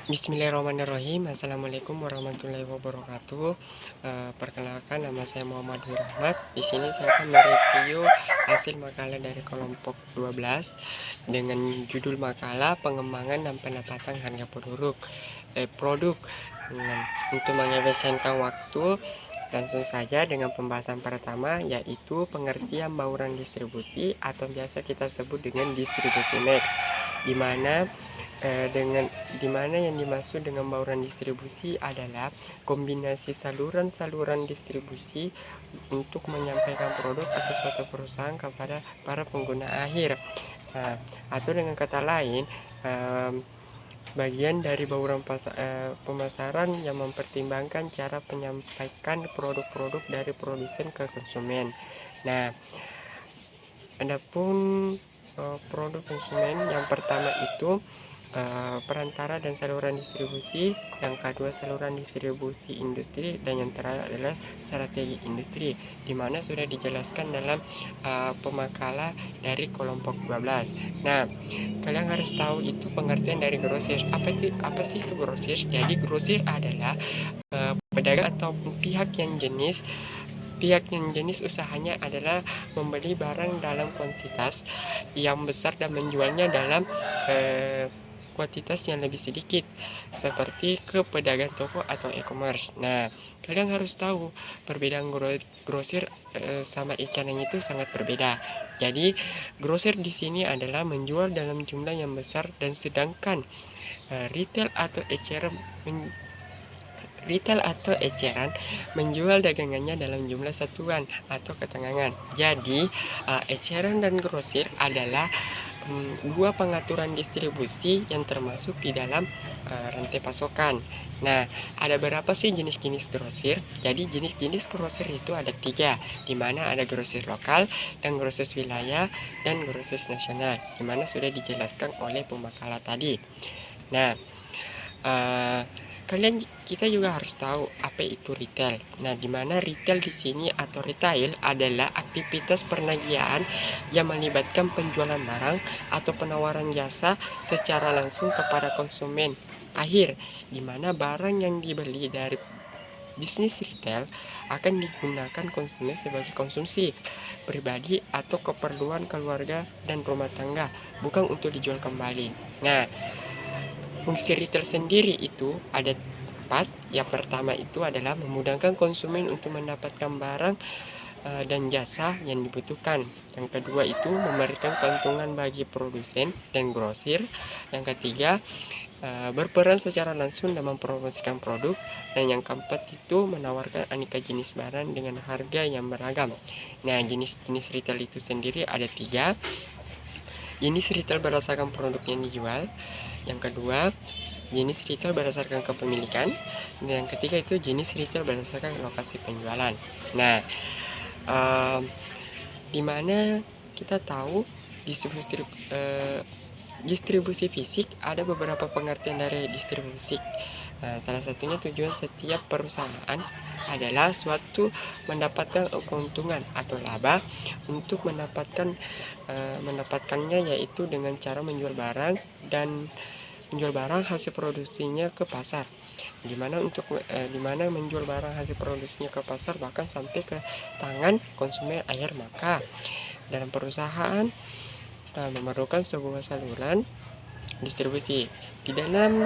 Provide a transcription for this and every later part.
Bismillahirrahmanirrahim. Assalamualaikum warahmatullahi wabarakatuh. Perkenalkan, nama saya Muhammad Rahmat. Di sini saya akan mereview hasil makalah dari kelompok 12 dengan judul makalah pengembangan dan pendapatan harga produk. Untuk mengefisienkan waktu, langsung saja dengan pembahasan pertama, yaitu pengertian bauran distribusi atau biasa kita sebut dengan distribusi mix, di mana yang dimaksud dengan bauran distribusi adalah kombinasi saluran-saluran distribusi untuk menyampaikan produk atau suatu perusahaan kepada para pengguna akhir. Atau dengan kata lain, bagian dari bauran pemasaran yang mempertimbangkan cara menyampaikan produk-produk dari produsen ke konsumen. Nah, adapun produk konsumen, yang pertama itu perantara dan saluran distribusi, yang kedua saluran distribusi industri, dan yang terakhir adalah strategi industri, di mana sudah dijelaskan dalam pemakalah dari kelompok 12. Nah, kalian harus tahu itu pengertian dari grosir. Apa sih itu grosir? Jadi grosir adalah pedagang atau pihak yang jenis usahanya adalah membeli barang dalam kuantitas yang besar dan menjualnya dalam kuantitas yang lebih sedikit, seperti ke pedagang toko atau e-commerce. Nah, kalian harus tahu perbedaan grosir sama eceran itu sangat berbeda. Jadi, grosir di sini adalah menjual dalam jumlah yang besar, dan sedangkan retail atau eceran menjual dagangannya dalam jumlah satuan atau ketengangan. Jadi, eceran dan grosir adalah dua pengaturan distribusi yang termasuk di dalam rantai pasokan. Nah, ada berapa sih jenis-jenis grosir? Jadi jenis-jenis grosir itu ada 3, di mana ada grosir lokal dan grosir wilayah dan grosir nasional, di mana sudah dijelaskan oleh pemakalah tadi. Nah, kita juga harus tahu apa itu retail. Nah, di mana retail di sini atau retail adalah aktivitas perniagaan yang melibatkan penjualan barang atau penawaran jasa secara langsung kepada konsumen akhir, di mana barang yang dibeli dari bisnis retail akan digunakan konsumen sebagai konsumsi pribadi atau keperluan keluarga dan rumah tangga, bukan untuk dijual kembali. Nah, fungsi retail sendiri itu ada 4. Yang pertama itu adalah memudahkan konsumen untuk mendapatkan barang dan jasa yang dibutuhkan. Yang kedua itu memberikan keuntungan bagi produsen dan grosir. Yang ketiga, berperan secara langsung dalam mempromosikan produk. Dan yang keempat itu menawarkan aneka jenis barang dengan harga yang beragam. Nah, jenis-jenis retail itu sendiri ada 3. Jenis retail berdasarkan produk yang dijual. Yang kedua, jenis retail berdasarkan kepemilikan. Dan yang ketiga itu jenis retail berdasarkan lokasi penjualan. Nah, di mana kita tahu distribusi fisik, ada beberapa pengertian dari distribusi fisik. Nah, salah satunya tujuan setiap perusahaan adalah suatu mendapatkan keuntungan atau laba untuk mendapatkannya, yaitu dengan cara menjual barang hasil produksinya ke pasar. Dimana menjual barang hasil produksinya ke pasar bahkan sampai ke tangan konsumen akhir. Maka dalam perusahaan memerlukan sebuah saluran distribusi. Di dalam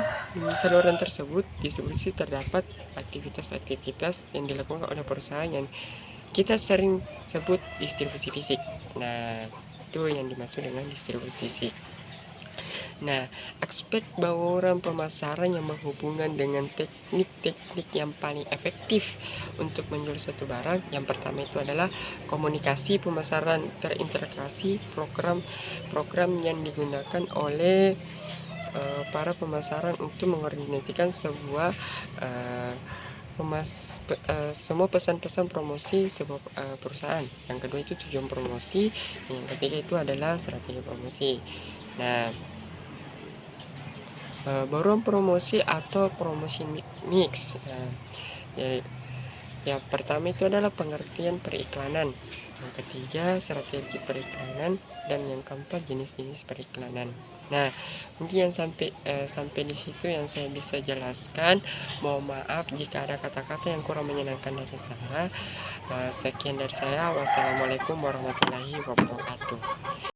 saluran tersebut distribusi terdapat aktivitas-aktivitas yang dilakukan oleh perusahaan yang kita sering sebut distribusi fisik. Nah, itu yang dimaksud dengan distribusi fisik. Nah, aspek bauran pemasaran yang berhubungan dengan teknik-teknik yang paling efektif untuk menjual suatu barang. Yang pertama itu adalah komunikasi pemasaran terintegrasi, program yang digunakan oleh para pemasaran untuk mengkoordinasikan semua pesan-pesan promosi sebuah perusahaan. Yang kedua itu tujuan promosi. Yang ketiga itu adalah strategi promosi. Nah, bauran promosi atau promosi mix. Yang pertama itu adalah pengertian periklanan, yang ketiga strategi periklanan, dan yang keempat jenis-jenis periklanan. Nah, mungkin yang sampai di situ yang saya bisa jelaskan. Mohon maaf jika ada kata-kata yang kurang menyenangkan dari saya. Sekian dari saya. Wassalamualaikum warahmatullahi wabarakatuh.